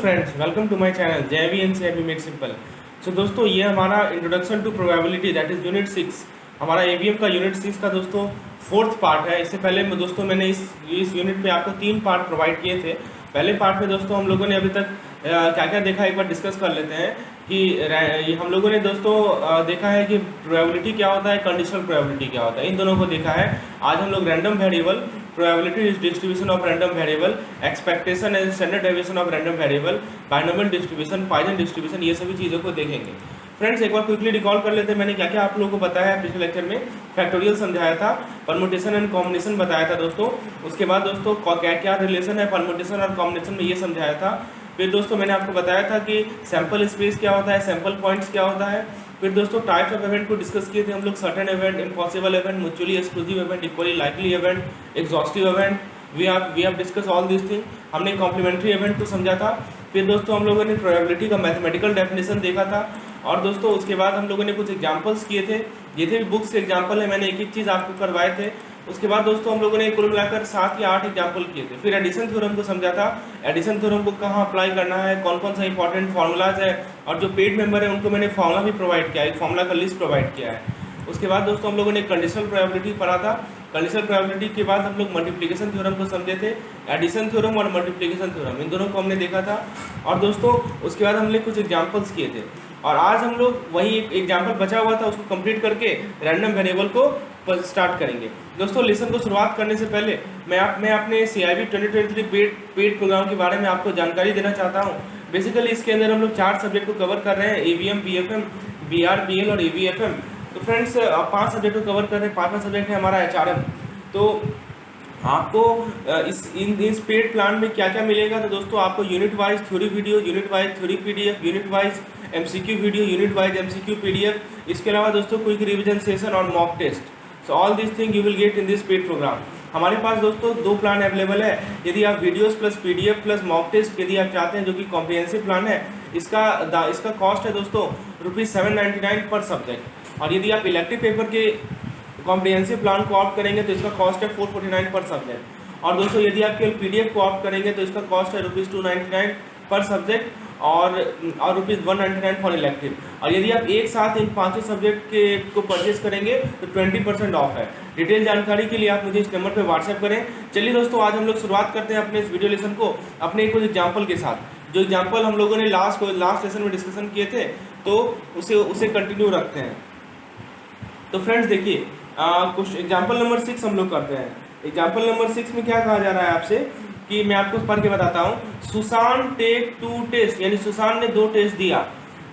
Friends, welcome to my channel JVNCIB made simple. So दोस्तों, ये हमारा introduction to probability that is unit 6, हमारा AVM का unit 6 का दोस्तों फोर्थ पार्ट है। इससे पहले दोस्तों मैंने इस यूनिट पे आपको 3 पार्ट प्रोवाइड किए थे। पहले पार्ट में दोस्तों हम लोगों ने अभी तक क्या क्या देखा, एक बार डिस्कस कर लेते हैं कि हम लोगों ने दोस्तों देखा है कि प्रोबेबिलिटी क्या होता है, कंडीशनल प्रोबेबिलिटी क्या होता है, इन दोनों को देखा है। आज हम लोग random variable, probability is distribution of random variable, expectation and standard deviation of random variable, binomial distribution, Poisson distribution, ये सभी चीज़ों को देखेंगे। फ्रेंड्स, एक बार क्विकली रिकॉल कर लेते हैं मैंने क्या क्या आप लोगों को बताया है। पिछले लेक्चर में फैक्टोरियल समझाया था, परमुटेशन एंड कॉम्बिनेशन बताया था दोस्तों। उसके बाद दोस्तों क्या क्या रिलेशन है परमुटेशन और कॉम्बिनेशन में, ये समझाया था। फिर दोस्तों मैंने आपको बताया था कि सैम्पल स्पेस क्या होता है, सैम्पल पॉइंट्स क्या होता है। फिर दोस्तों टाइप्स ऑफ इवेंट को डिस्कस किए थे हम लोग, certain event, impossible event, mutually exclusive event, equally likely event, exhaustive event. We have discuss all this thing. हमने कॉम्प्लीमेंट्री इवेंट को समझा था। फिर दोस्तों हम लोगों ने प्रोबेबिलिटी का मैथमेटिकल डेफिनेशन देखा था। और दोस्तों उसके बाद हम लोगों ने कुछ एग्जाम्पल्स किए थे, जितने भी बुक्स के एग्जाम्पल है मैंने एक एक चीज़ आपको करवाए थे। उसके बाद दोस्तों हम लोगों ने कुल मिलाकर 7 या 8 एग्जाम्पल किए थे। फिर एडिशन थ्योरम को समझा था, एडिशन थ्योरम को कहाँ अप्लाई करना है, कौन कौन सा इंपॉर्टेंट फार्मूलाज है, और जो पेड मेंबर है उनको मैंने फार्मूला भी प्रोवाइड किया है, एक फार्मूला का लिस्ट प्रोवाइड किया है। उसके बाद दोस्तों हम लोगों ने कंडीशनल प्रोबेबिलिटी पढ़ा था। कंडीशनल प्रोबेबिलिटी के बाद हम लोग मल्टीप्लिकेशन थ्योरम को समझे थे। एडिशन थ्योरम और मल्टीप्लिकेशन थ्योरम, इन दोनों को हमने देखा था। और दोस्तों उसके बाद हमने कुछ एग्जाम्पल्स किए थे। और आज हम लोग वही एक एग्जाम्पल बचा हुआ था, उसको कंप्लीट करके रैंडम वेरिएबल को स्टार्ट करेंगे। दोस्तों लेसन को शुरुआत करने से पहले मैं अपने CIB 2023 पेड प्रोग्राम के बारे में आपको जानकारी देना चाहता हूँ। बेसिकली इसके अंदर हम लोग 4 सब्जेक्ट को कवर कर रहे हैं, AVM, BFM, BR, BL और AVFM। तो फ्रेंड्स 5 सब्जेक्ट को कवर कर रहे हैं। 5वां सब्जेक्ट है हमारा HRM। तो आपको इस पेड प्लान में क्या क्या मिलेगा, तो दोस्तों आपको unit wise theory video, unit wise theory PDF, unit wise MCQ video, unit wise MCQ PDF, इसके अलावा दोस्तों क्विक रिवीजन सेशन और mock test. So all this thing you will get in this paid programme. हमारे पास दोस्तों 2 plan available है। यदि आप videos plus PDF plus mock test यदि आप चाहते हैं, जो कि कॉम्प्रिहेंसिव प्लान है, इसका कॉस्ट है दोस्तों ₹799 पर सब्जेक्ट। और यदि आप इलेक्टिव पेपर के कॉम्प्रिहेंसिव प्लान को ऑप्ट करेंगे तो इसका कॉस्ट है 449 पर सब्जेक्ट। और दोस्तों यदि आप केवल PDF को ऑप्ट करेंगे तो इसका कॉस्ट है ₹299 पर सब्जेक्ट और ₹199 फॉर इलेक्टिव। और यदि आप एक साथ इन 5 सब्जेक्ट को परचेज करेंगे तो 20% ऑफ है। डिटेल जानकारी के लिए आप मुझे इस नंबर पर व्हाट्सएप करें। चलिए दोस्तों, आज हम लोग शुरुआत करते हैं अपने इस वीडियो लेसन को अपने कुछ एग्जाम्पल के साथ। जो एग्जाम्पल हम लोगों ने लास्ट सेशन में डिस्कशन किए थे, तो उसे कंटिन्यू रखते हैं। तो फ्रेंड्स देखिए, कुछ एग्जाम्पल नंबर 6 हम लोग करते हैं। एग्जाम्पल नंबर 6 में क्या कहा जा रहा है आपसे कि मैं आपको पढ़ के बताता हूँ। सुशांत टेक 2 टेस्ट, यानी सुशांत ने 2 टेस्ट दिया।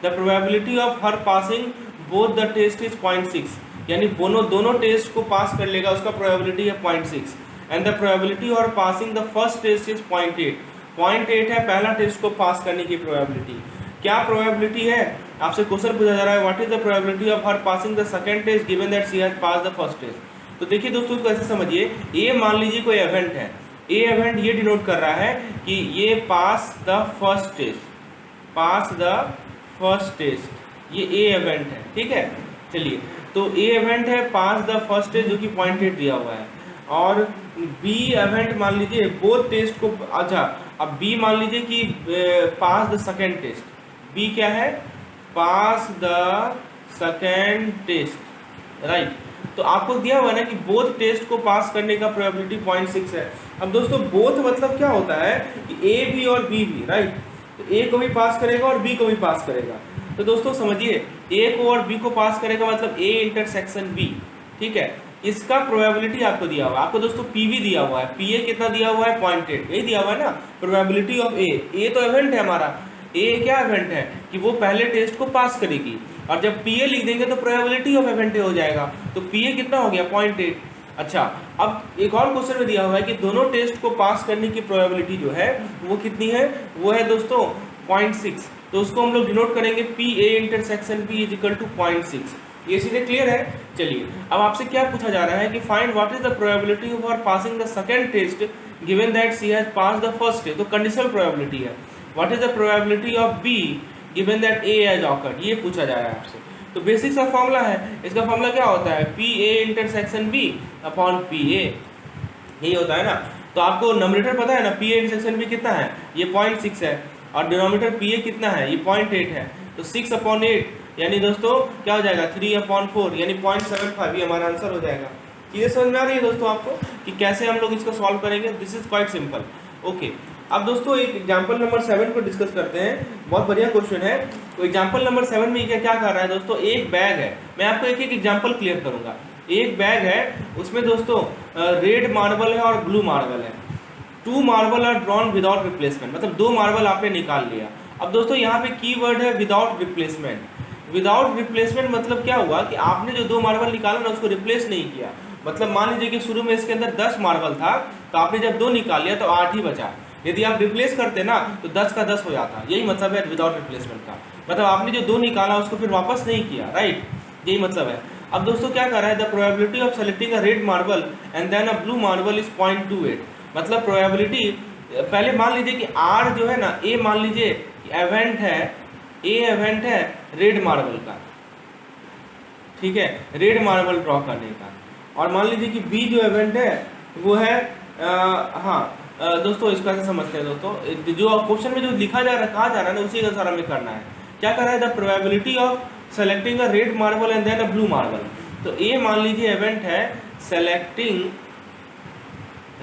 The probability of her passing both the test is 0.6, यानी दोनों टेस्ट को पास कर लेगा, उसका प्रोबेबिलिटी है 0.6। And the probability of passing the first test is 0.8 है पहला टेस्ट को पास करने की प्रोबेबिलिटी। क्या प्रोबेबिलिटी है, आपसे क्वेश्चन पूछा जा रहा है, what is the probability of her passing the second test given that she has pass the first test. तो देखिए दोस्तों, इसको ऐसे समझिए, ए मान लीजिए कोई इवेंट है, ए इवेंट ये डिनोट कर रहा है कि ये पास द फर्स्ट टेस्ट, ये ए इवेंट है, ठीक है। चलिए, तो ए इवेंट है पास द फर्स्ट टेस्ट, जो कि 0.8 दिया हुआ है। और बी इवेंट मान लीजिए बोथ टेस्ट को, अच्छा अब बी मान लीजिए कि पास द सेकेंड टेस्ट, बी क्या है, पास द सेकेंड टेस्ट, राइट। तो आपको दिया हुआ है ना कि बोथ टेस्ट को पास करने का प्रोबेबिलिटी 0.6 है। अब दोस्तों बोथ मतलब क्या होता है कि ए भी और बी भी, राइट। तो ए को भी पास करेगा और बी को भी पास करेगा। तो दोस्तों समझिए, ए को और बी को पास करेगा मतलब ए इंटरसेक्शन बी, ठीक है। इसका प्रोबेबिलिटी आपको दिया हुआ है। आपको दोस्तों PV दिया हुआ है, PA कितना दिया हुआ है, 0.8, यही दिया हुआ है ना। प्रोबेबिलिटी ऑफ ए तो इवेंट है हमारा, ए क्या इवेंट है कि वो पहले टेस्ट को पास करेगी, और जब PA लिख देंगे तो प्रोबेबिलिटी ऑफ इवेंट हो जाएगा। तो PA कितना हो गया, 0.8। अच्छा, अब एक और क्वेश्चन में दिया हुआ है कि दोनों टेस्ट को पास करने की प्रोबेबिलिटी जो है वो कितनी है, वो है दोस्तों 0.6। तो उसको हम लोग डिनोट करेंगे PA intersection B is equal to 0.6। ये सीधे क्लियर है। चलिए, अब आपसे क्या पूछा जा रहा है कि find what is the probability of her passing the second test given that she has pass the first test. तो कंडीशनल प्रोबेबिलिटी है। What is the probability of B given that A has occurred, ये पूछा जा रहा है आपसे। तो basic सा फॉर्मूला है, इसका फॉर्मूला क्या होता है, PA intersection B upon PA, यही होता है ना। तो आपको नंबरेटर पता है ना, PA इंटरसेक्शन B कितना है, ये 0.6 है। और डिनोमिनेटर पी ए कितना है, ये 0.8 है, तो 6/8 यानी दोस्तों क्या हो जाएगा 3/4 यानी 0.75, ये हमारा आंसर हो जाएगा। चीज़ें समझ में आ रही है दोस्तों आपको कि कैसे हम लोग इसको सॉल्व करेंगे? This is quite simple. Okay, अब दोस्तों एक एग्जाम्पल नंबर 7 को डिस्कस करते हैं। बहुत बढ़िया क्वेश्चन है। तो एग्जाम्पल नंबर 7 में क्या कर रहा है दोस्तों, एक बैग है, मैं आपको एक एक एग्जाम्पल क्लियर करूंगा। एक बैग है, उसमें दोस्तों रेड मार्बल है और ब्लू मार्बल है। 2 marble are drawn without replacement, मतलब 2 मार्बल आपने निकाल लिया। अब दोस्तों यहाँ पे की वर्ड है विदाउट रिप्लेसमेंट। विदाउट रिप्लेसमेंट मतलब क्या हुआ कि आपने जो 2 मार्बल निकाला ना उसको रिप्लेस नहीं किया। मतलब मान लीजिए कि शुरू में इसके अंदर 10 मार्बल था, तो आपने जब 2 निकाल लिया तो 8 ही बचा। यदि आप रिप्लेस करते ना तो 10 का 10 हो जाता। यही मतलब है विदाउट रिप्लेसमेंट का, मतलब आपने जो 2 निकाला उसको फिर वापस नहीं किया, राइट, यही मतलब है। अब दोस्तों क्या कर रहा है, the probability of selecting a red marble and then a blue marble is 0.28। मतलब प्रोबेबिलिटी, पहले मान लीजिए कि आर जो है ना, ए मान लीजिए इवेंट है, ए इवेंट है रेड मार्बल का, ठीक है, रेड मार्बल ड्रॉ करने का। और मान लीजिए कि बी जो इवेंट है वो है दोस्तों इसको ऐसे समझते हैं दोस्तों, जो क्वेश्चन में जो लिखा जा रहा है, कहा जा रहा है ना, उसी के अनुसार हमें करना है। क्या कर रहा है, the probability of selecting a red marble and then a blue marble. तो ए मान लीजिए इवेंट है selecting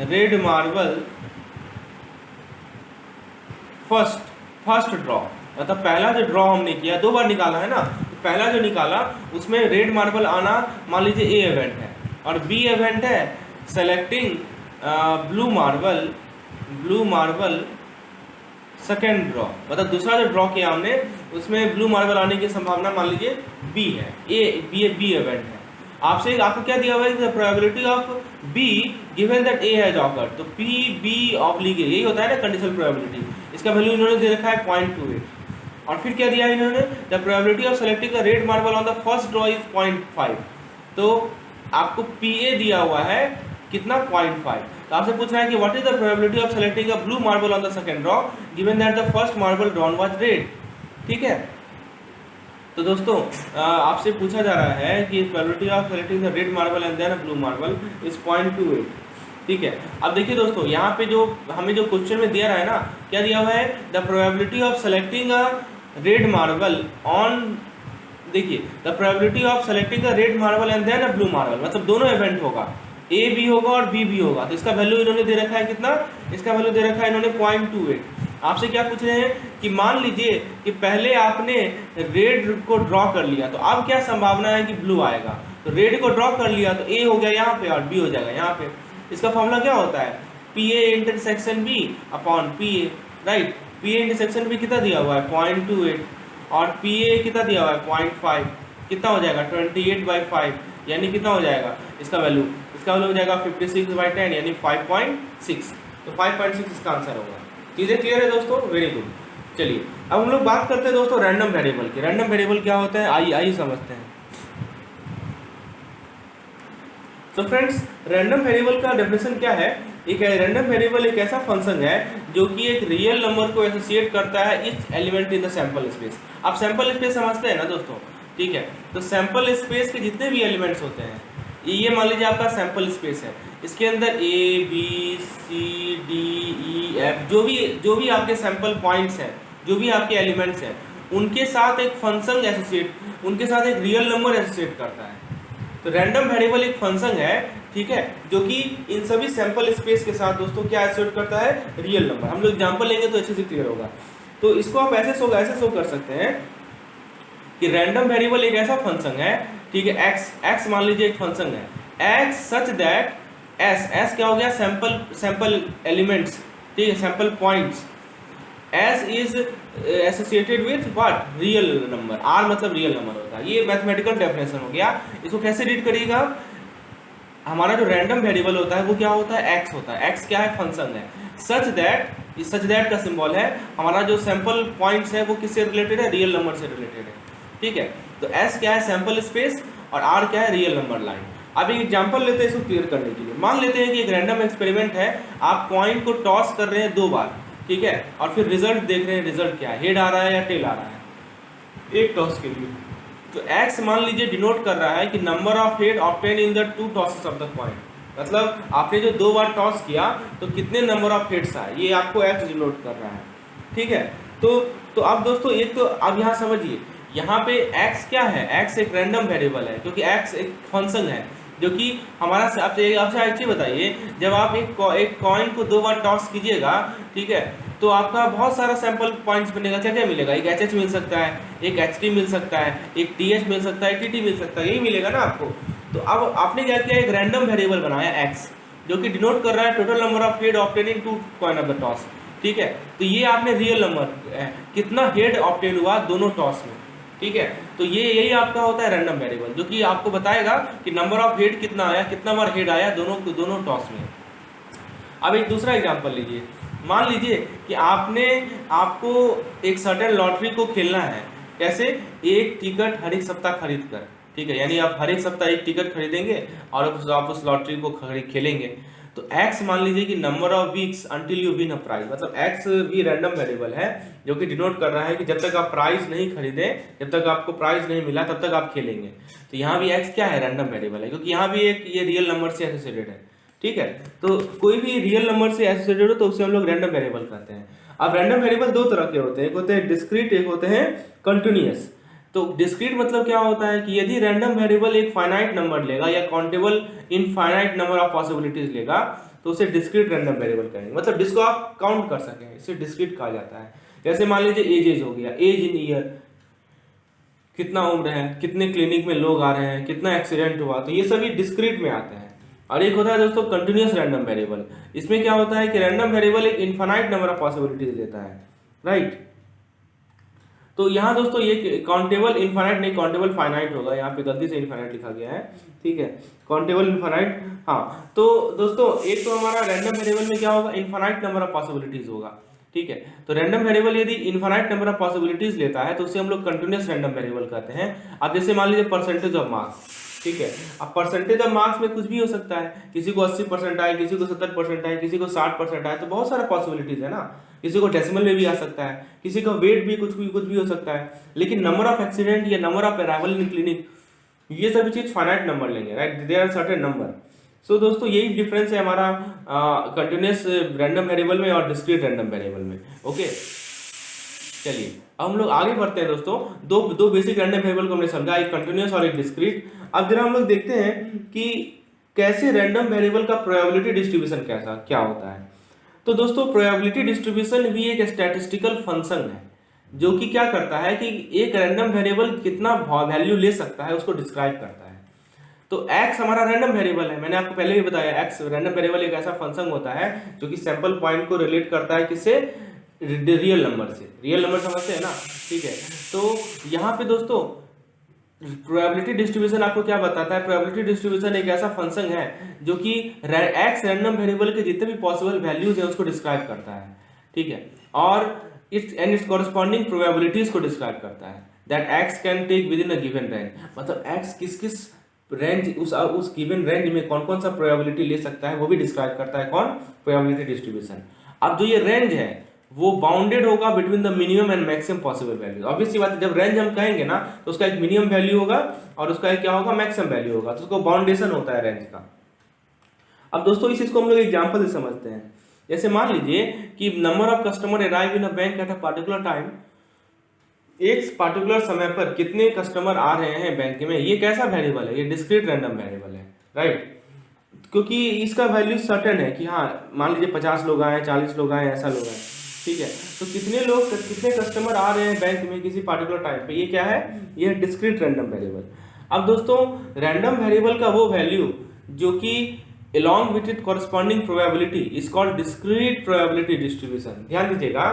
red marble first draw, मतलब पहला जो ड्रॉ हमने किया, 2 बार निकाला है ना, तो पहला जो निकाला उसमें रेड मार्बल आना मान लीजिए ए इवेंट है, और बी इवेंट है selecting blue marble second draw, मतलब दूसरा जो ड्रॉ किया हमने उसमें ब्लू मार्बल आने की संभावना मान लीजिए बी है, बी इवेंट है। आपको क्या दिया हुआ है, the probability of be given that A has awkward. तो पी बी ऑब्लिक ए, यही होता है ना कंडीशनल प्रोबेबिलिटी। इसका वैल्यू इन्होंने दे रखा है 0.28। और फिर क्या दिया है इन्होंने, the probability of selecting a red marble on the first draw is 0.5। तो आपको पी ए दिया हुआ है कितना, 0.5। तो आपसे पूछ रहा है कि what is the probability of selecting a blue marble on the second draw given that the first marble drawn was red, ठीक है। तो दोस्तों आपसे पूछा जा रहा है कि probability of selecting the red marble and then blue marble is 0.28, ठीक है। अब देखिए दोस्तों, यहाँ पे जो हमें जो क्वेश्चन में दिया रहा है ना, क्या दिया हुआ है, the probability of selecting a red marble on, देखिए the probability of selecting a red marble and then a blue marble, मतलब दोनों इवेंट होगा, ए भी होगा और बी भी होगा। तो इसका वैल्यू इन्होंने दे रखा है कितना, इसका वैल्यू दे रखा है इन्होंने 0.28। आपसे क्या पूछ रहे हैं कि मान लीजिए कि पहले आपने रेड को ड्रॉ कर लिया, तो अब क्या संभावना है कि ब्लू आएगा। तो रेड को ड्रॉ कर लिया तो ए हो गया यहाँ पे और बी हो जाएगा यहाँ पे। इसका फॉर्मूला क्या होता है, P A intersection B upon P A, right. P A intersection B कितना दिया हुआ है 0.28 और पी ए कितना दिया हुआ है 0.5, कितना हो जाएगा 28/5 यानी कितना हो जाएगा इसका वैल्यू हो जाएगा 56/10 यानी 5.6। तो 5.6 इसका आंसर होगा। चीज़ें क्लियर है दोस्तों, वेरी गुड। चलिए अब हम लोग बात करते हैं दोस्तों रैंडम वेरिएबल की। रैंडम वेरिएबल क्या होता है, आइए समझते हैं। तो फ्रेंड्स, रैंडम वेरिएबल का डेफिनेशन क्या है, एक रैंडम वेरिएबल एक ऐसा फंक्शन है जो कि एक रियल नंबर को एसोसिएट करता है etch element in the sample space. आप सैंपल स्पेस समझते हैं ना दोस्तों, ठीक है। तो सैंपल स्पेस के जितने भी एलिमेंट्स होते हैं, ये मान लीजिए आपका सैंपल स्पेस है, इसके अंदर A B C D E F जो भी आपके सैंपल पॉइंट्स हैं, जो भी आपके एलिमेंट्स हैं, उनके साथ एक फंक्शन एसोसिएट, उनके साथ एक रियल नंबर एसोसिएट करता है। तो रैंडम वेरिएबल एक फंक्शन है, ठीक है, जो कि इन सभी सैंपल स्पेस के साथ दोस्तों क्या एसोसिएट करता है, रियल नंबर। हम लोग एग्जांपल लेंगे तो अच्छे से क्लियर होगा। तो इसको आप ऐसे शो कर सकते हैं कि रैंडम वेरिएबल एक ऐसा फंक्शन है, ठीक है, एक्स मान लीजिए एक फंक्शन है, एक्स सच दैट एस क्या हो गया, सैंपल एलिमेंट्स, ठीक है, sample points, S is associated with what, real number, R मतलब रियल नंबर होता है। ये मैथमेटिकल डेफिनेशन हो गया। इसको कैसे रीड करिएगा, हमारा जो रैंडम वेरिएबल होता है वो क्या होता है, एक्स होता है। एक्स क्या है, फंक्शन है। सच दैट का सिंबल है, हमारा जो सैंपल पॉइंट्स है वो किससे रिलेटेड है, रियल नंबर से रिलेटेड है, ठीक है। तो एस क्या है, सैंपल स्पेस, और आर क्या है, रियल नंबर लाइन। अब एक एग्जांपल लेते हैं इसको क्लियर करने के लिए। मान लेते हैं कि एक रैंडम एक्सपेरिमेंट है, आप कॉइन को टॉस कर रहे हैं 2 बार, ठीक है, और फिर रिजल्ट देख रहे हैं, रिजल्ट क्या है, हेड आ रहा है या टेल आ रहा है एक टॉस के लिए। तो एक्स मान लीजिए डिनोट कर रहा है कि number of head obtain in the 2 tosses of the coin, मतलब आपने जो 2 बार टॉस किया तो कितने नंबर ऑफ हेड्स आए, ये आपको एक्स डिनोट कर रहा है, ठीक है। तो अब दोस्तों एक तो अब यहाँ समझिए, यहाँ पे x क्या है, x एक रैंडम वेरिएबल है, क्योंकि x एक फंक्शन है जो कि हमारा आपसे एक चीज बताइए, जब आप एक कॉइन को 2 बार टॉस कीजिएगा, ठीक है, तो आपका बहुत सारा सैंपल पॉइंट्स बनेगा। क्या क्या मिलेगा, एक HH मिल सकता है, एक HT मिल सकता है, एक TH मिल सकता है, TT मिल सकता है, यही मिलेगा ना आपको। तो अब आपने क्या किया, एक रैंडम वेरिएबल बनाया x, जो कि डिनोट कर रहा है total number of head obtain in 2 coin of the toss, ठीक है। तो ये आपने रियल नंबर कितना हेड ऑब्टेन हुआ दोनों टॉस में, ठीक है। तो ये यही आपका होता है रैंडम वेरिएबल, जो कि आपको बताएगा कि नंबर ऑफ हेड कितना आया, कितना बार हेड आया दोनों टॉस में। अब एक दूसरा एग्जांपल लीजिए, मान लीजिए कि आपको एक सर्टेन लॉटरी को खेलना है। कैसे, एक टिकट हर एक सप्ताह खरीद कर, ठीक है, यानी आप हर एक सप्ताह एक टिकट खरीदेंगे और आप उस लॉटरी को खेलेंगे। तो x मान लीजिए कि number of weeks until you win a prize, मतलब x भी रैंडम वेरिएबल है जो कि डिनोट कर रहा है कि जब तक आप प्राइज नहीं खरीदे, जब तक आपको प्राइज नहीं मिला, तब तक आप खेलेंगे। तो यहाँ भी x क्या है, रैंडम वेरिएबल है, क्योंकि यहाँ भी एक ये रियल नंबर से एसोसिएटेड है, ठीक है। तो कोई भी रियल नंबर से एसोसिएटेड हो तो उसे हम लोग रैंडम वेरिएबल कहते हैं। अब रैंडम वेरिएबल दो तरह के होते हैं, एक होते हैं डिस्क्रीट, एक होते हैं कंटिन्यूअस। तो डिस्क्रीट मतलब क्या होता है कि यदि रैंडम वेरिएबल एक फाइनाइट नंबर लेगा या countable infinite number of possibilities लेगा, तो उसे डिस्क्रीट रैंडम वेरिएबल कहेंगे, मतलब जिसको आप काउंट कर सकें, इसे डिस्क्रीट कहा जाता है। जैसे मान लीजिए एज हो गया, एज इन ईयर, कितना उम्र है, कितने क्लिनिक में लोग आ रहे हैं, कितना एक्सीडेंट हुआ, तो ये सभी डिस्क्रीट में आते हैं। और एक होता है दोस्तों कंटिन्यूअस रैंडम वेरिएबल। इसमें क्या होता है कि रैंडम वेरिएबल एक इनफाइनाइट नंबर ऑफ पॉसिबिलिटीज देता है, राइट। तो यहाँ दोस्तों ये काउंटेबल इनफाइनाइट नहीं, काउंटेबल फाइनाइट होगा, यहाँ पे गलती से इनफाइनाइट लिखा गया है, ठीक है, काउंटेबल इनफाइनाइट। हाँ, तो दोस्तों एक तो हमारा रैंडम वेरिएबल में क्या होगा, इनफाइनाइट नंबर ऑफ पॉसिबिलिटीज होगा, ठीक है। तो रैंडम वेरिएबल यदि इनफाइनाइट नंबर ऑफ पॉसिबिलिटीज लेता है तो उसे हम लोग कंटिन्यूअस रैंडम वेरिएबल कहते हैं। अब जैसे मान लीजिए परसेंटेज ऑफ मार्क्स, ठीक है। अब परसेंटेज ऑफ मार्क्स में कुछ भी हो सकता है, किसी को 80% आए, किसी को 70% आए, किसी को 60% आए, तो बहुत सारा पॉसिबिलिटीज है ना। किसी को डेसिमल में भी आ सकता है, किसी का वेट भी कुछ भी हो सकता है। लेकिन नंबर ऑफ एक्सीडेंट या number of arrival in clinic, ये सभी चीज फाइनाइट नंबर लेंगे, right, there are certain number. So दोस्तों यही डिफरेंस है हमारा कंटिन्यूअस रैंडम वेरिएबल में और डिस्क्रीट रैंडम वेरिएबल में, ओके। चलिए अब हम लोग आगे बढ़ते हैं दोस्तों। दो बेसिक रैंडम वेरिएबल को हमने समझा, एक कंटिन्यूअस और एक डिस्क्रीट। अब जरा हम लोग देखते हैं कि कैसे रैंडम वेरिएबल का प्रोबेबिलिटी डिस्ट्रीब्यूशन क्या होता है। तो दोस्तों प्रोबेबिलिटी डिस्ट्रीब्यूशन भी एक स्टैटिस्टिकल फंक्शन है जो कि क्या करता है कि एक रैंडम वेरिएबल कितना वैल्यू ले सकता है उसको डिस्क्राइब करता है। तो x हमारा रैंडम वेरिएबल है, मैंने आपको पहले भी बताया, x रैंडम वेरिएबल एक ऐसा फंक्शन होता है जो कि सैंपल पॉइंट को रिलेट करता है किससे, रियल नंबर से। रियल नंबर समझते हैं ना, ठीक है। तो यहाँ पे दोस्तों प्रोबेबिलिटी डिस्ट्रीब्यूशन आपको क्या बताता है, प्रोबेबिलिटी डिस्ट्रीब्यूशन एक ऐसा फंक्शन है जो कि x रैंडम वेरिएबल के जितने भी पॉसिबल वैल्यूज है उसको डिस्क्राइब करता है, ठीक है, और इट्स कॉरस्पॉन्डिंग प्रोबेबिलिटीज को डिस्क्राइब करता है, that x can take within a given range, मतलब x किस रेंज, उस गिवन रेंज में कौन कौन सा प्रोबेबिलिटी ले सकता है वो भी डिस्क्राइब करता है कौन, प्रोबेबिलिटी डिस्ट्रीब्यूशन। अब जो ये रेंज है वो बाउंडेड होगा between the minimum and maximum possible value. Obvious सी बात है, जब रेंज हम कहेंगे ना तो उसका एक मिनिमम वैल्यू होगा और उसका एक क्या होगा, मैक्सिमम वैल्यू होगा, तो उसको बाउंडेशन होता है रेंज का। अब दोस्तों इस चीज को हम लोग एग्जांपल से समझते हैं। जैसे मान लीजिए कि number of customer arrive in a bank at a particular time, एक पर्टिकुलर समय पर कितने कस्टमर आ रहे हैं बैंक में, ये कैसा वेरिएबल है, ये डिस्क्रीट रैंडम वेरिएबल है, राइट, क्योंकि इसका वैल्यू सर्टेन है कि हाँ मान लीजिए 50 लोग आए, 40 लोग आए, ऐसा लोग आए, ठीक है। तो कितने कस्टमर आ रहे हैं बैंक में किसी पर्टिकुलर टाइम पे, ये क्या है, ये है डिस्क्रीट रैंडम वेरिएबल। अब दोस्तों रैंडम वेरिएबल का वो वैल्यू जो कि along with its corresponding probability is called discrete probability distribution। ध्यान दीजिएगा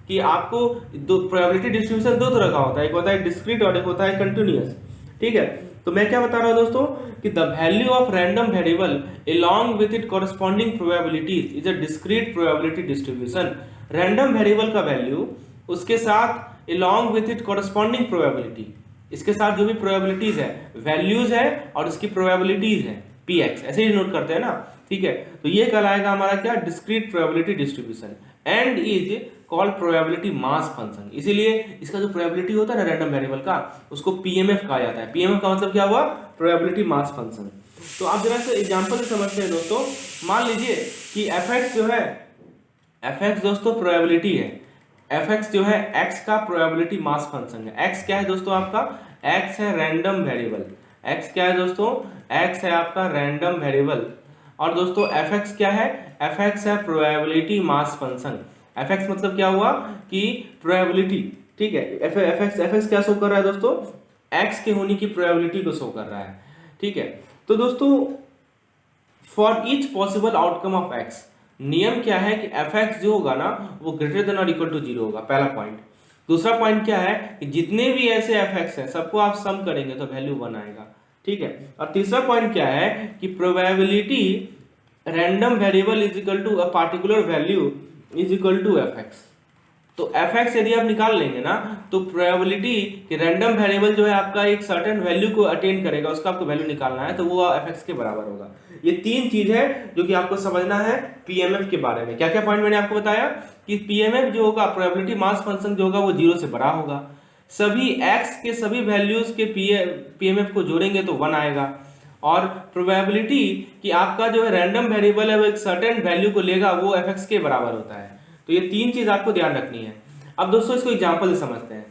कि आपको दो प्रोबेबिलिटी डिस्ट्रीब्यूशन दो तरह का होता है, एक होता है डिस्क्रीट और एक होता है कंटिन्यूअस, ठीक है। तो मैं क्या बता रहा हूं दोस्तों कि the value of random variable along with its corresponding probabilities is a discrete probability distribution। Random variable का वैल्यू उसके साथ along with its corresponding probability, इसके साथ जो भी प्रोबेबिलिटीज है, वैल्यूज है और इसकी प्रोबेबिलिटीज है px, ऐसे ही नोट करते हैं ना, ठीक है। तो ये कहलाएगा हमारा क्या, discrete probability distribution and is called probability mass function. इसीलिए इसका जो प्रोबेबिलिटी होता है ना रैंडम वेरिएबल का, उसको पीएमएफ कहा जाता है। पीएमएफ का मतलब क्या हुआ, प्रोबेबिलिटी मास फंक्शन। तो आप जरा से एग्जांपल से समझते हैं दोस्तों। मान लीजिए कि fx जो है, fx दोस्तों प्रोबेबिलिटी है, एफ एक्स जो है एक्स का प्रोबेबिलिटी मास फंक्शन है। एक्स क्या है दोस्तों आपका, एक्स है रैंडम वेरिएबल। एक्स क्या है दोस्तों, एक्स है आपका रैंडम वेरिएबल। और दोस्तों एफ एक्स क्या है, एफ एक्स है probability mass function. F x मतलब क्या हुआ कि प्रोबेबिलिटी, ठीक है। एफ एक्स क्या शो कर रहा है दोस्तों, एक्स के होने की प्रोबेबिलिटी को शो कर रहा है, ठीक है। तो दोस्तों for each possible outcome of x, नियम क्या है कि एफ एक्स जो होगा ना वो ग्रेटर देन और इक्वल टू 0 होगा, पहला पॉइंट। दूसरा पॉइंट क्या है कि जितने भी ऐसे एफ एक्स है सबको आप सम करेंगे तो वैल्यू 1 आएगा, ठीक है। और तीसरा पॉइंट क्या है कि probability random variable is equal to a particular value is equal to F X. तो एफ एक्स यदि आप निकाल लेंगे ना तो प्रोबेबिलिटी कि रैंडम वेरिएबल जो है आपका एक सर्टेन वैल्यू को अटेन करेगा, उसका आपको वैल्यू निकालना है, तो वो एफ एक्स के बराबर होगा। ये तीन चीज है जो कि आपको समझना है पीएमएफ के बारे में। क्या क्या पॉइंट मैंने आपको बताया कि पीएमएफ जो होगा, प्रोबेबिलिटी मास फंक्शन जो होगा वो 0 से बड़ा होगा। सभी एक्स के सभी वैल्यूज के पीएमएफ को जोड़ेंगे तो 1 आएगा। और प्रोबेबिलिटी कि आपका जो है रैंडम वेरिएबल है वो एक सर्टेन वैल्यू को लेगा, वो एफ एक्स के बराबर होता है। तो ये तीन चीज आपको ध्यान रखनी है। अब दोस्तों इसको एग्जांपल से समझते हैं।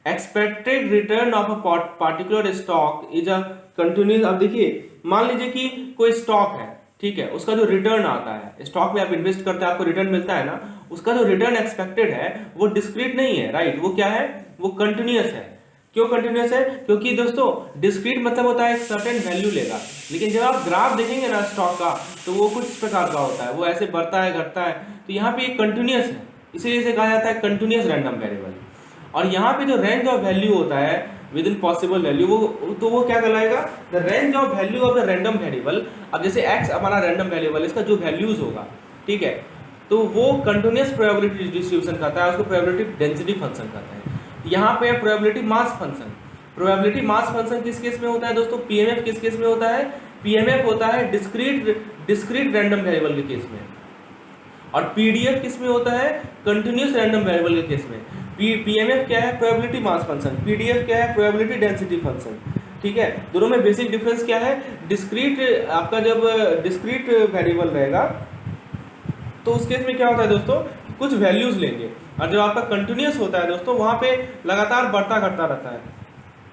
Expected return of a particular stock is a continuous. अब देखिए मान लीजिए कि कोई स्टॉक है, ठीक है, उसका जो रिटर्न आता है, स्टॉक में आप इन्वेस्ट करते हैं आपको रिटर्न मिलता है ना, उसका जो रिटर्न एक्सपेक्टेड है वो डिस्क्रीट नहीं है, राइट, वो क्या है, वो कंटिन्यूअस है। क्यों कंटिन्यूअस है, क्योंकि दोस्तों डिस्क्रीट मतलब होता है एक सर्टेन वैल्यू लेगा, लेकिन जब आप ग्राफ देखेंगे ना स्टॉक का तो वो कुछ प्रकार का होता है, वो ऐसे बढ़ता है घटता है। तो यहाँ पे एक कंटिन्यूअस है, इसीलिए इसे कहा जाता है कंटिन्यूअस रैंडम वेरिएबल। और यहाँ पे जो रेंज ऑफ वैल्यू होता है विद इन पॉसिबल वैल्यू, वो क्या कहलाएगा, the range of value of the random variable. अब जैसे एक्स हमारा रैंडम वेरिएबल, इसका जो वैल्यूज होगा, ठीक है, तो वो कंटिन्यूअस प्रोबेबिलिटी डिस्ट्रीब्यूशन करता है, उसको प्रोबेबिलिटी डेंसिटी फंक्शन कहते हैं। यहाँ पे probability mass function, probability mass function किस केस में होता है दोस्तों, पीएमएफ किस केस में होता है, पीएमएफ होता है डिस्क्रीट रैंडम वेरिएबल के केस में। और पीडीएफ किस में होता है, कंटिन्यूअस रैंडम वेरिएबल के केस में। पीएमएफ क्या है, प्रोबेबिलिटी मास फंक्शन, पीडीएफ क्या है, प्रोबेबिलिटी डेंसिटी फंक्शन, ठीक है। दोनों में बेसिक डिफरेंस क्या है, डिस्क्रीट आपका जब डिस्क्रीट वेरिएबल रहेगा तो उस केस में क्या होता है दोस्तों, कुछ वैल्यूज लेंगे, और जब आपका कंटिन्यूअस होता है दोस्तों वहां पे लगातार बढ़ता घटता रहता है।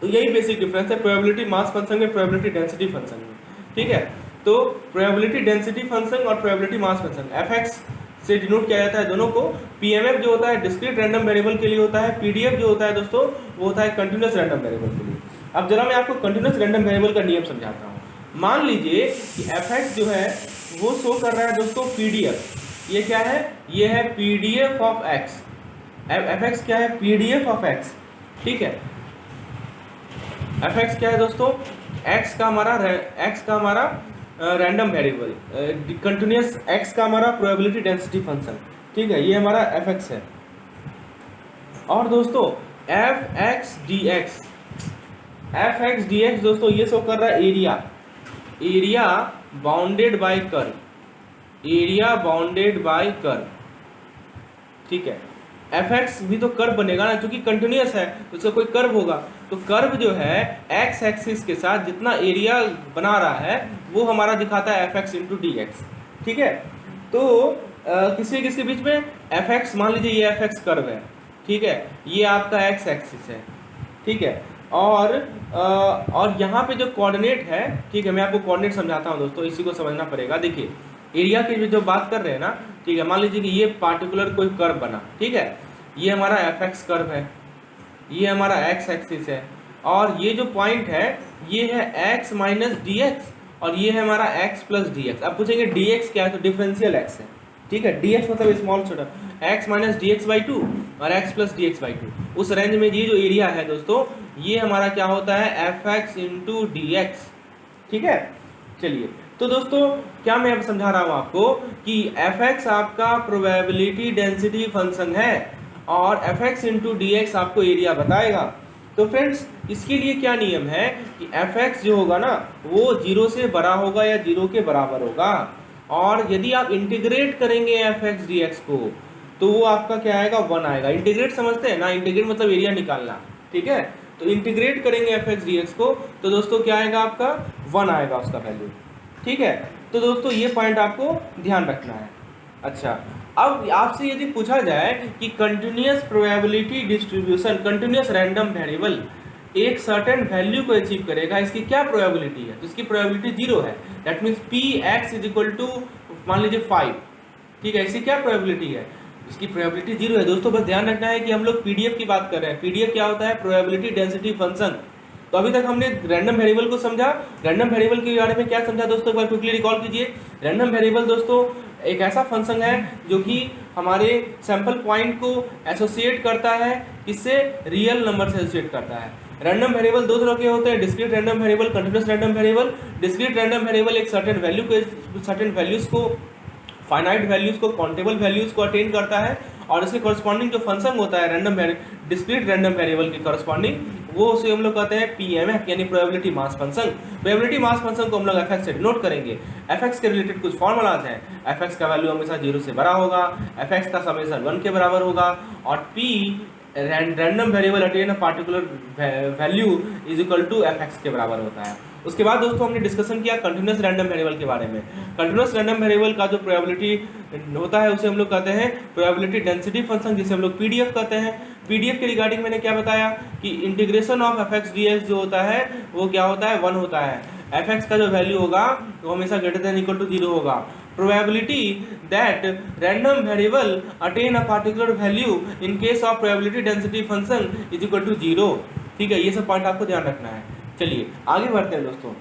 तो यही बेसिक डिफरेंस है प्रोबेबिलिटी मास फंक्शन में, प्रोबेबिलिटी डेंसिटी फंक्शन में, ठीक है। तो प्रोबेबिलिटी डेंसिटी फंक्शन और probability mass function F x से डिनोट किया जाता है दोनों को। पीएमएफ जो होता है डिस्क्रीट रैंडम वेरिएबल के लिए होता है, पीडीएफ जो होता है दोस्तों वो होता है कंटिन्यूअस रैंडम वेरिएबल के लिए। अब जरा मैं आपको कंटिन्यूअस रैंडम वेरिएबल का नियम समझाता हूँ। मान लीजिए कि एफ एक्स जो है वो शो कर रहा है दोस्तों पीडीएफ, ये क्या है, ये है PDF of x. F X क्या है, पीडीएफ ऑफ एक्स, ठीक है। एफ एक्स क्या है दोस्तों, एक्स का हमारा रैंडम वेरिएबल, कंटिन्यूअस एक्स का हमारा प्रोबेबिलिटी डेंसिटी फंक्शन, ठीक है, ये हमारा एफ एक्स है। और दोस्तों एफ एक्स डी एक्स दोस्तों ये शो कर रहा है area bounded by curve, area bounded by curve, ठीक है। एफ एक्स भी तो कर्व बनेगा ना, क्योंकि कंटिन्यूअस है तो उसका कोई कर्व होगा, तो कर्व जो है एक्स एक्सिस के साथ जितना एरिया बना रहा है वो हमारा दिखाता है F x into d x, ठीक है। तो किसके बीच में एफ एक्स, मान लीजिए ये एफ एक्स कर्व है, ठीक है, ये आपका एक्स एक्सिस है, ठीक है। और यहाँ पे जो कोऑर्डिनेट है, ठीक है, मैं आपको कोऑर्डिनेट समझाता हूँ दोस्तों, इसी को समझना पड़ेगा। देखिए एरिया की जो बात कर रहे हैं ना, ठीक है, मान लीजिए कि ये पार्टिकुलर कोई कर्व बना, ठीक है, ये हमारा एफ एक्स कर्व है, ये हमारा एक्स एक्सिस है, और ये जो पॉइंट है ये है एक्स माइनस डी एक्स, और ये है हमारा एक्स प्लस डी एक्स। अब पूछेंगे डी एक्स क्या है, तो डिफरेंशियल एक्स है, ठीक है, डी एक्स मतलब स्मॉल छोटा, x minus D x by 2 और x plus D x by 2। उस रेंज में ये जो एरिया है दोस्तों ये हमारा क्या होता है, F x into d x, ठीक है। चलिए तो दोस्तों क्या मैं अब समझा रहा हूँ आपको कि एफ एक्स आपका प्रोबेबिलिटी डेंसिटी फंक्शन है और F x into d x आपको एरिया बताएगा। तो फ्रेंड्स इसके लिए क्या नियम है कि एफ एक्स जो होगा ना वो 0 से बड़ा होगा या 0 के बराबर होगा, और यदि आप इंटीग्रेट करेंगे एफ एक्स डी एक्स को तो वो आपका क्या आएगा, 1 आएगा। इंटीग्रेट समझते हैं ना, इंटीग्रेट मतलब एरिया निकालना, ठीक है। तो इंटीग्रेट करेंगे एफ एक्स डी एक्स को तो दोस्तों क्या आएगा, आपका 1 आएगा उसका वैल्यू, ठीक है। तो दोस्तों ये पॉइंट आपको ध्यान रखना है। अच्छा अब आपसे यदि पूछा जाए कि continuous probability distribution, continuous random variable एक सर्टेन वैल्यू को अचीव करेगा, इसकी क्या प्रोबेबिलिटी है, तो इसकी प्रोबेबिलिटी 0 है। That means P X is equal to मान लीजिए 5, ठीक है, इसकी क्या प्रोबेबिलिटी है, इसकी प्रोबेबिलिटी 0 है। दोस्तों बस ध्यान रखना है कि हम लोग पीडीएफ की बात कर रहे हैं। पीडीएफ क्या होता है, प्रोबेबिलिटी डेंसिटी फंक्शन। तो अभी तक हमने रैंडम वेरिएबल को समझा। रैंडम वेरिएबल के बारे में क्या समझा दोस्तों, एक बार क्विकली रिकॉल कीजिए। रैंडम वेरिएबल दोस्तों एक ऐसा फंक्शन है जो कि हमारे सैंपल पॉइंट को एसोसिएट करता है, किससे, रियल नंबर से एसोसिएट करता है। रैंडम वेरिएबल दो तरह के होते हैं, discrete random variable, continuous random variable. Discrete random variable एक सर्टेन वैल्यू को, सर्टेन वैल्यूज को, फाइनाइट वैल्यूज को, काउंटेबल वैल्यूज को अटेन करता है, और इसके कॉरस्पॉन्डिंग जो फंक्शन होता है रैंडम डिस्क्रीट रैंडम वेरिएबल के कॉरस्पॉन्डिंग, वो उसे हम लोग कहते हैं पीएमएफ यानी probability mass function. Probability mass function को हम लोग एफएक्स से डिनोट करेंगे। एफएक्स के रिलेटेड कुछ फॉर्मूलाज हैं। एफएक्स का वैल्यू हमेशा 0 से बड़ा होगा, एफएक्स का समेशन 1 के बराबर होगा, और P random variable attain a particular value is equal to F X के बराबर होता है। उसके बाद दोस्तों हमने डिस्कशन किया कंटिन्यूअस रैंडम वेरिएबल के बारे में। कंटिन्यूअस रैंडम वेरिएबल का जो प्रोबेबिलिटी होता है उसे हम लोग कहते हैं प्रोबेबिलिटी डेंसिटी फंक्शन, जिसे हम लोग पीडीएफ कहते हैं। पीडीएफ के रिगार्डिंग मैंने क्या बताया कि इंटीग्रेशन ऑफ एफएक्स डीएक्स जो होता है वो क्या होता है, 1 होता है। एफएक्स का जो वैल्यू होगा वो हमेशा ग्रेटर देन इक्वल टू 0 होगा। Probability that random variable attain a particular value in case of probability density function is equal to 0। ठीक है, ये सब पॉइंट आपको ध्यान रखना है। चलिए आगे बढ़ते हैं दोस्तों।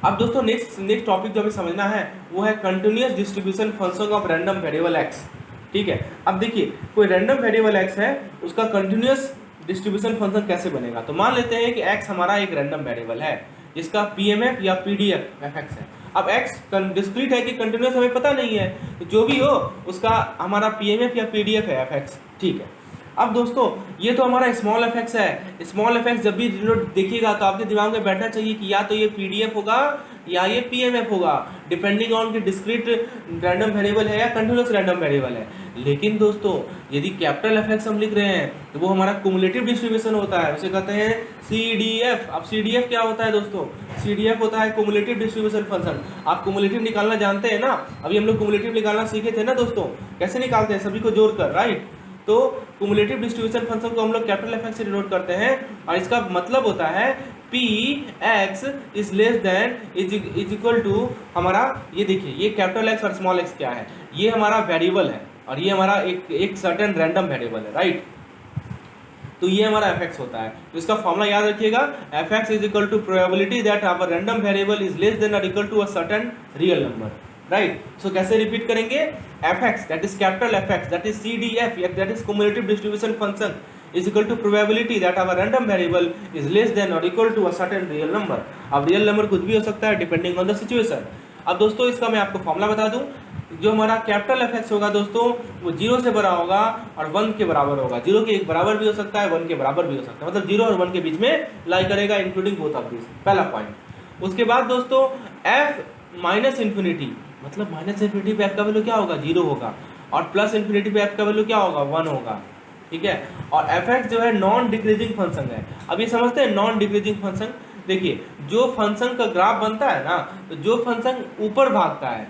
अब दोस्तों नेक्स्ट टॉपिक जो हमें समझना है वो है continuous distribution function of random variable x. ठीक है, अब देखिए कोई रैंडम वेरिएबल एक्स है, उसका कंटिन्यूअस डिस्ट्रीब्यूशन फंक्शन कैसे बनेगा। तो मान लेते हैं कि एक्स हमारा एक रैंडम वेरिएबल है जिसका पीएमएफ या पीडीएफ एफएक्स है। अब एक्स डिस्क्रीट है कि कंटिन्यूअस हमें पता नहीं है, तो जो भी हो उसका हमारा पीएमएफ या पीडीएफ है एफएक्स। ठीक है, अब दोस्तों ये तो हमारा स्मॉल एफएक्स है। स्मॉल एफएक्स जब भी देखिएगा तो आपके दिमाग में बैठना चाहिए कि या तो ये पीडीएफ होगा या ये पीएमएफ होगा, डिपेंडिंग ऑन कि डिस्क्रीट रैंडम वेरिएबल है या कंटिन्यूअस रैंडम वेरिएबल है। लेकिन दोस्तों यदि कैपिटल एफएक्स हम लिख रहे हैं तो वो हमारा कुमुलेटिव डिस्ट्रीब्यूशन होता है, उसे कहते हैं सीडीएफ। अब सीडीएफ क्या होता है दोस्तों, सीडीएफ होता है कुमुलेटिव डिस्ट्रीब्यूशन फंक्शन। आप कुमुलेटिव निकालना जानते हैं ना, अभी हम लोग कुमुलेटिव निकालना सीखे थे ना दोस्तों, कैसे निकालते हैं, सभी को जोड़कर, राइट। तो कुमुलेटिव डिस्ट्रीब्यूशन फंक्शन को हम लोग कैपिटल एफएक्स से डिनोट करते हैं, और इसका मतलब होता है P X is less than is equal to हमारा, ये देखिए ये कैपिटल एक्स और स्मॉल एक्स क्या है, ये हमारा वेरिएबल है और ये हमारा एक सर्टेन रैंडम वेरिएबल है, राइट। तो ये हमारा एफएक्स होता है। तो इसका फॉर्मूला याद रखिएगा, FX is equal to probability that our random variable is less than और equal to a certain real number, right. So कैसे रिपीट करेंगे, FX that is capital FX that is CDF that is cumulative distribution function is equal to probability that our random variable is less than or equal to a certain real number। अब real number कुछ भी हो सकता है depending on the situation. अब दोस्तों इसका मैं आपको फॉर्मूला बता दूं, जो हमारा कैपिटल एफएक्स होगा दोस्तों वो 0 से बड़ा होगा और 1 के बराबर होगा। 0 के एक बराबर भी हो सकता है, 1 के बराबर भी हो सकता है, मतलब 0 और 1 के बीच में लाई करेगा, इंक्लूडिंग बोथ ऑफ दिस, पहला पॉइंट। उसके बाद दोस्तों एफ माइनस इन्फिनिटी, मतलब माइनस इन्फिनिटी पे एफ का वैल्यू क्या होगा, 0 होगा, और प्लस इन्फिनिटी पे एफ का वैल्यू क्या होगा, 1 होगा। ठीक है, और एफएक्स जो है नॉन डिक्रीजिंग फंक्शन है। अब ये समझते हैं नॉन डिक्रीजिंग फंक्शन, देखिए जो फंक्शन का ग्राफ बनता है ना, तो जो फंक्शन ऊपर भागता है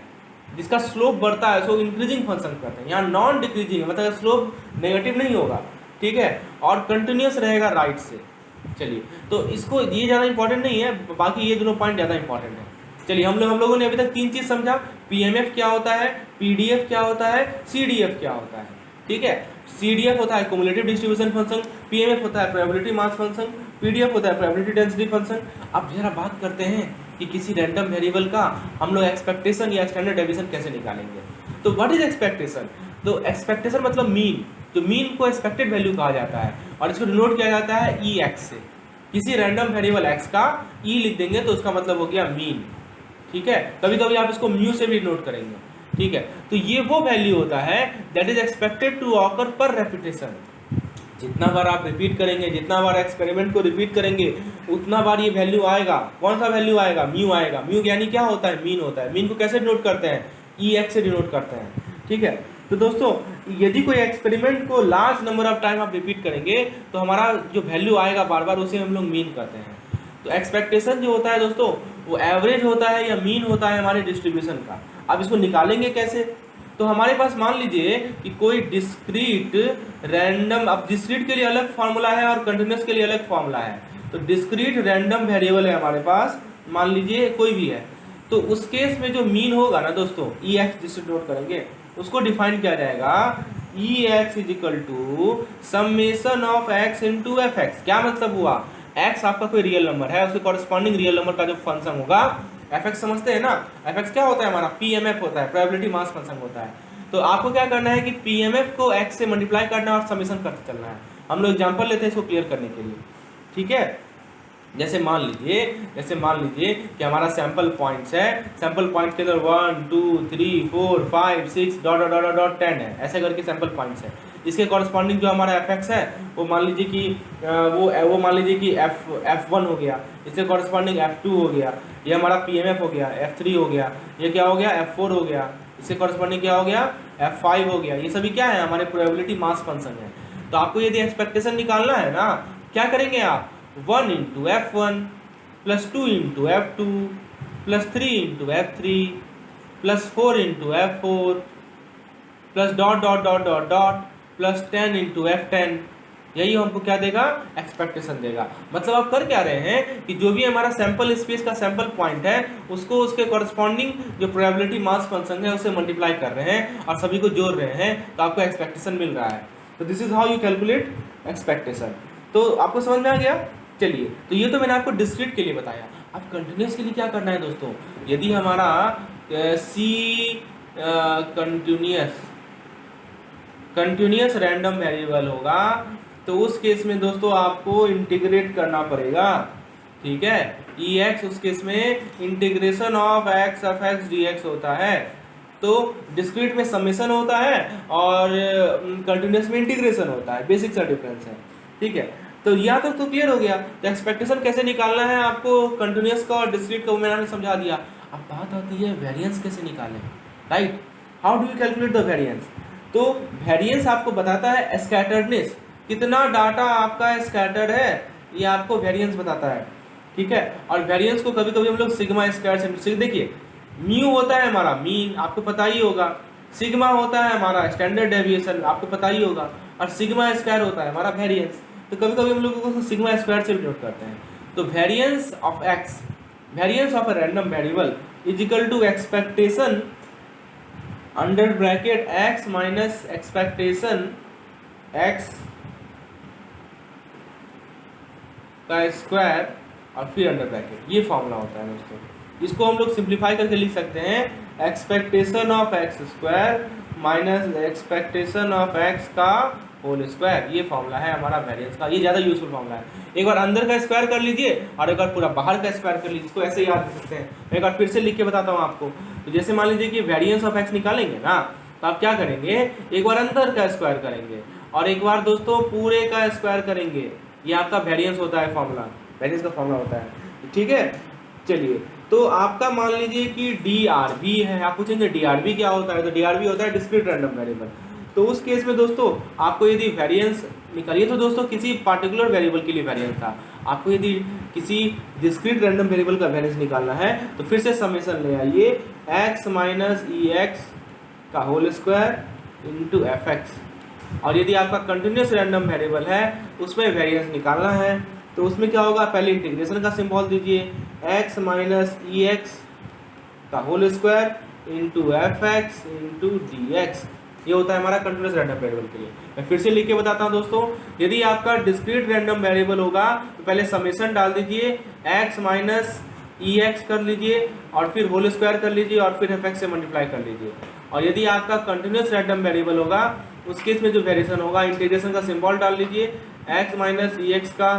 जिसका स्लोप बढ़ता है उसको इंक्रीजिंग फंक्शन कहते हैं। यहाँ नॉन डिक्रीजिंग मतलब स्लोप नेगेटिव नहीं होगा, ठीक है, और कंटिन्यूस रहेगा राइट से। चलिए तो इसको ये ज़्यादा इंपॉर्टेंट नहीं है, बाकी ये दोनों पॉइंट ज़्यादा इंपॉर्टेंट है। चलिए हम लोगों ने अभी तक 3 चीज़ समझा, पीएमएफ क्या होता है, पीडीएफ क्या होता है, सीडीएफ क्या होता है। ठीक है, सीडीएफ होता है क्युमुलेटिव डिस्ट्रीब्यूशन फंक्शन, पीएमएफ होता है प्रोबेबिलिटी मास फंक्शन, पीडीएफ होता है प्रोबेबिलिटी डेंसिटी फंक्शन। अब जरा बात करते हैं कि किसी रैंडम वेरिएबल का हम लोग एक्सपेक्टेशन या स्टैंडर्ड डेविएशन कैसे निकालेंगे। तो व्हाट इज एक्सपेक्टेशन, तो एक्सपेक्टेशन मतलब मीन, तो मीन को एक्सपेक्टेड वैल्यू कहा जाता है और इसको डिनोट किया जाता है ई एक्स से। किसी रैंडम वेरिएबल एक्स का ई लिख देंगे तो उसका मतलब हो गया मीन। ठीक है, कभी कभी आप इसको म्यू से भी डिनोट करेंगे। ठीक है, तो ये वो वैल्यू होता है that is expected to occur पर रेपिटेशन। जितना बार आप रिपीट करेंगे, जितना बार एक्सपेरिमेंट को रिपीट करेंगे, उतना बार ये वैल्यू आएगा। कौन सा वैल्यू आएगा, म्यू आएगा। म्यू यानी क्या होता है, मीन होता है। मीन को कैसे डिनोट करते हैं, ई एक्स से डिनोट करते हैं। ठीक है, तो दोस्तों यदि कोई एक्सपेरिमेंट को लार्ज नंबर ऑफ टाइम आप रिपीट करेंगे तो हमारा जो वैल्यू आएगा बार बार उसे हम लोग मीन कहते हैं। तो एक्सपेक्टेशन जो होता है दोस्तों वो एवरेज होता है या मीन होता है हमारे डिस्ट्रीब्यूशन का। अब इसको निकालेंगे कैसे, तो हमारे पास मान लीजिए कि कोई डिस्क्रीट रैंडम, अब डिस्क्रीट के लिए अलग फार्मूला है और कंटिन्यूस के लिए अलग फार्मूला है। तो डिस्क्रीट रैंडम वेरिएबल है हमारे पास, मान लीजिए कोई भी है, तो उस केस में जो मीन होगा ना दोस्तों, ई एक्स जिससे नोट करेंगे उसको डिफाइन किया जाएगा E X is equal to summation of X into F X. क्या मतलब हुआ, एक्स आपका कोई रियल नंबर है, उसके कॉरेस्पॉन्डिंग रियल नंबर का जो फंक्शन होगा एफ एक्स, समझते हैं ना, एफ एक्स क्या होता है हमारा, पी एम एफ होता है, प्रोबेबिलिटी मास फंक्शन होता है। तो आपको क्या करना है कि पी एम एफ को एक्स से मल्टीप्लाई करना है और समेशन करते चलना है। हम लोग एग्जाम्पल लेते हैं इसको क्लियर करने के लिए, ठीक है। जैसे मान लीजिए कि हमारा सैंपल पॉइंट्स है, सैंपल पॉइंट के अंदर 1 2 3 4 5 6 डॉट डॉट डॉट डॉट 10 है, ऐसे करके सैंपल पॉइंट्स है। इसके कॉरस्पॉन्डिंग जो हमारा एफ एक्स है वो मान लीजिए कि वो मान लीजिए कि F1 हो गया, इससे कॉरस्पॉन्डिंग F2 हो गया, ये हमारा PMF हो गया, F3 हो गया, ये क्या हो गया F4 हो गया, इससे कॉरस्पॉन्डिंग क्या हो गया F5 हो गया। ये सभी क्या है, हमारे प्रोबेबिलिटी मास फंक्शन है। तो आपको यदि एक्सपेक्टेशन निकालना है ना, क्या करेंगे आप, 1 into F1 plus 2 into F2 plus 3 into F3 plus 4 into F4 plus dot dot dot dot dot plus 10 into F10, यही हमको क्या देगा, एक्सपेक्टेशन देगा। मतलब आप कर क्या रहे हैं कि जो भी हमारा सैंपल स्पेस का सैंपल पॉइंट है उसको उसके कॉरस्पॉन्डिंग जो प्रोबेबिलिटी मास फंक्शन है उससे मल्टीप्लाई कर रहे हैं और सभी को जोड़ रहे हैं, तो आपको एक्सपेक्टेशन मिल रहा है। तो this is how you calculate expectation. तो आपको समझ में आ गया। चलिए, तो ये तो मैंने आपको डिस्क्रीट के लिए बताया। अब कंटिन्यूस के लिए क्या करना है दोस्तों, यदि हमारा सी कंटिन्यूस रैंडम वेरिएबल होगा तो उस केस में दोस्तों आपको इंटीग्रेट करना पड़ेगा, ठीक है। ई एक्स उस केस में integration of x F x D x होता है। तो डिस्क्रीट में समेशन होता है और कंटिन्यूस में इंटीग्रेशन होता है, बेसिक सा डिफरेंस है, ठीक है। तो यह तो क्लियर हो गया। तो एक्सपेक्टेशन कैसे निकालना है आपको, कंटिन्यूस का और डिस्क्रीट का मैंने समझा दिया। अब बात आती है वेरिएंस कैसे निकालें, right. How do you calculate the variance. तो वेरिएंस आपको बताता है स्कैटर्डनेस, कितना डाटा आपका स्कैटर्ड है, ये आपको वेरिएंस बताता है, ठीक है। और वेरिएंस को कभी कभी हम लोग सिग्मा स्क्वायर से, देखिए म्यू होता है हमारा मीन, आपको पता ही होगा, सिग्मा होता है हमारा स्टैंडर्ड डेविएशन, आपको पता ही होगा, और सिग्मा स्क्वायर होता है हमारा वेरिएंस। तो कभी कभी हम लोग को सिग्मा स्क्वायर से डिनोट करते हैं। तो variance of x, variance of a random variable is equal to expectation under bracket x minus expectation x का स्क्वायर और फिर अंडर ब्रैकेट, ये फॉर्मूला होता है दोस्तों। इसको हम लोग सिंप्लीफाई करके लिख सकते हैं expectation of x square minus expectation of x का होल स्क्वायर, ये फॉर्मूला है हमारा वेरिएंस का। ये ज़्यादा यूजफुल फॉर्मूला है। एक बार अंदर का स्क्वायर कर लीजिए और एक बार पूरा बाहर का स्क्वायर कर लीजिए, इसको ऐसे याद रख सकते हैं। एक बार फिर से लिख के बताता हूँ आपको। तो जैसे मान लीजिए कि वेरिएंस ऑफ एक्स निकालेंगे ना, तो आप क्या करेंगे, एक बार अंदर का स्क्वायर करेंगे और एक बार दोस्तों पूरे का स्क्वायर करेंगे, ये आपका वेरिएंस होता है फॉर्मूला, वेरिएंस का फॉर्मूला होता है, ठीक है। चलिए, तो आपका मान लीजिए कि DRV है, आप पूछेंगे DRV क्या होता है, तो DRV होता है डिस्क्रीट रैंडम वेरिएबल। तो उस केस में दोस्तों आपको यदि वेरिएंस निकालिए, तो दोस्तों किसी पार्टिकुलर वेरिएबल के लिए वेरिएंस था, आपको यदि किसी डिस्क्रीट रैंडम वेरिएबल का वेरिएंस निकालना है तो फिर से समेशन ले आइए x माइनस ई एक्स का whole square into F x. और यदि आपका कंटिन्यूस रैंडम वेरिएबल है उसमें वेरिएंस निकालना है तो उसमें क्या होगा, पहले इंटीग्रेशन का सिंबल दीजिए, x माइनस ई एक्स का whole square into F x into d x, ये होता है हमारा कंटिन्यूस रैंडम वेरिएबल के लिए। मैं फिर से लिख के बताता हूँ दोस्तों, यदि आपका डिस्क्रीट रैंडम वेरिएबल होगा तो पहले समेशन डाल दीजिए, x माइनस ई एक्स कर लीजिए और फिर होल स्क्वायर कर लीजिए और फिर एफ एक्स से मल्टीप्लाई कर लीजिए। और यदि आपका कंटिन्यूस रैंडम वेरिएबल होगा उस केस में जो वेरिएशन होगा, इंटीग्रेशन का सिंबल डाल लीजिए, x माइनस ई एक्स का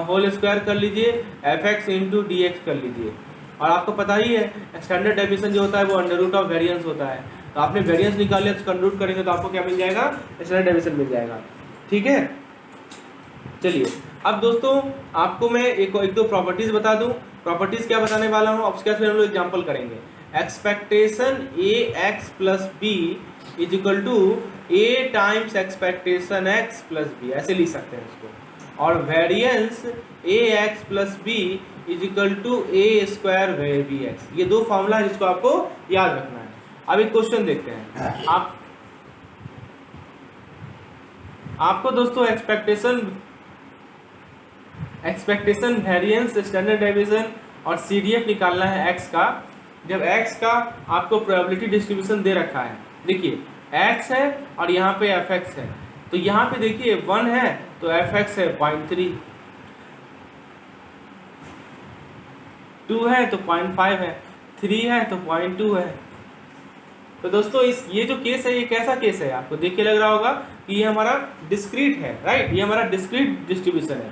होल स्क्वायर कर लीजिए, F x into d x कर लीजिए। और आपको पता ही है स्टैंडर्ड डेविएशन जो होता है वो अंडर रूट ऑफ वेरिएंस होता है। तो आपने वेरिएंस निकाल लिया तो कंप्यूट करेंगे तो आपको क्या मिल जाएगा, स्टैंडर्ड डेविएशन मिल जाएगा, ठीक है। चलिए, अब दोस्तों आपको मैं एक दो प्रॉपर्टीज बता दूं। प्रॉपर्टीज क्या बताने वाला हूं, अब उसके बाद फिर हम लोग एग्जाम्पल करेंगे। Expectation a x plus b is equal to a times expectation x plus b, ऐसे लिख सकते हैं इसको। और variance a x plus b is equal to a square b x, ये दो फॉर्मूला है जिसको आपको याद रखना है। अब एक क्वेश्चन देखते हैं। आपको दोस्तों एक्सपेक्टेशन वेरिएंस, स्टैंडर्ड डेविएशन और CDF निकालना है x का। जब x का आपको प्रोबेबिलिटी डिस्ट्रीब्यूशन दे रखा है, देखिए x है और यहाँ पे fx है, तो यहाँ पे देखिए 1 है तो fx है 0.3, 2 है तो 0.5 है, 3 है तो 0.2 है। तो दोस्तों ये जो केस है, ये कैसा केस है, आपको देख के लग रहा होगा कि ये हमारा डिस्क्रीट है, राइट, ये हमारा डिस्क्रीट डिस्ट्रीब्यूशन है।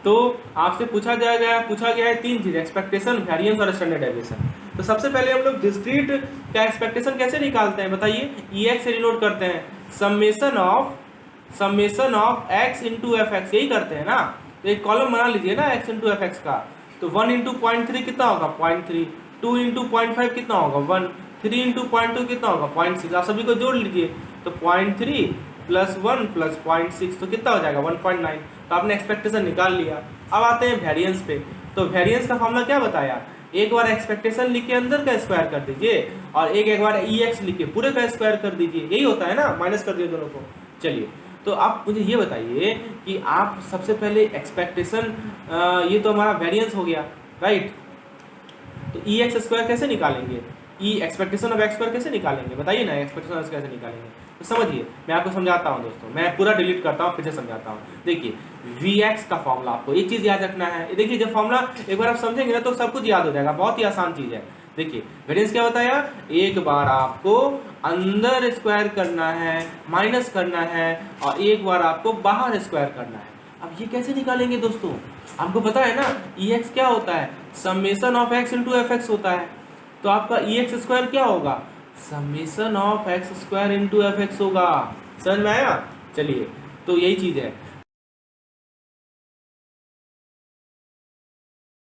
तो आपसे पूछा गया है 3 चीज, एक्सपेक्टेशन, वेरिएंस और स्टैंडर्ड डेविएशन। तो सबसे पहले हम लोग डिस्क्रीट का एक्सपेक्टेशन कैसे निकालते हैं बताइए, EX से डिनोट करते हैं, summation of x into fx, यही करते हैं ना। तो एक कॉलम बना लीजिए ना x इंटू fx का, तो 1 इंटू 0.3 कितना होगा 0.3, 2 इंटू 0.5 कितना होगा 1, 3 इंटू 0.2 कितना होगा 0.6, आप सभी को जोड़ लीजिए, तो 0.3 प्लस 1 प्लस 0.6 तो कितना हो जाएगा 1.9। तो आपने एक्सपेक्टेशन निकाल लिया। अब आते हैं वेरिएंस पे। तो वेरिएंस का फॉर्मूला क्या बताया, एक बार एक्सपेक्टेशन लिख के अंदर का स्क्वायर कर दीजिए और एक बार EX लिख के पूरे का स्क्वायर कर दीजिए, यही होता है ना, माइनस कर दिए दोनों को। चलिए, तो आप मुझे ये बताइए कि आप सबसे पहले एक्सपेक्टेशन, ये तो हमारा वेरिएंस हो गया, राइट, तो EX स्क्वायर कैसे निकालेंगे, एक्सपेक्टेशन ऑफ x स्क्वायर कैसे निकालेंगे बताइए ना, एक्सपेक्टेशन ऑफ कैसे निकालेंगे। तो समझिए, मैं आपको समझाता हूँ दोस्तों, मैं पूरा डिलीट करता हूँ फिर से समझाता हूँ। देखिए Vx का फॉर्मूला, आपको एक चीज़ याद रखना है, देखिए जब फॉर्मूला एक बार आप समझेंगे ना तो सब कुछ याद हो जाएगा, बहुत ही आसान चीज़ है। देखिए वेरिएंस क्या बताया, एक बार आपको अंदर स्क्वायर करना है, माइनस करना है, और एक बार आपको बाहर स्क्वायर करना है। अब ये कैसे निकालेंगे दोस्तों, आपको पता है ना EX क्या होता है, summation of x into fx होता है। तो आपका EX स्क्वायर क्या होगा, summation of x square into fx होगा। समझ में आया, चलिए, तो यही चीज़ है।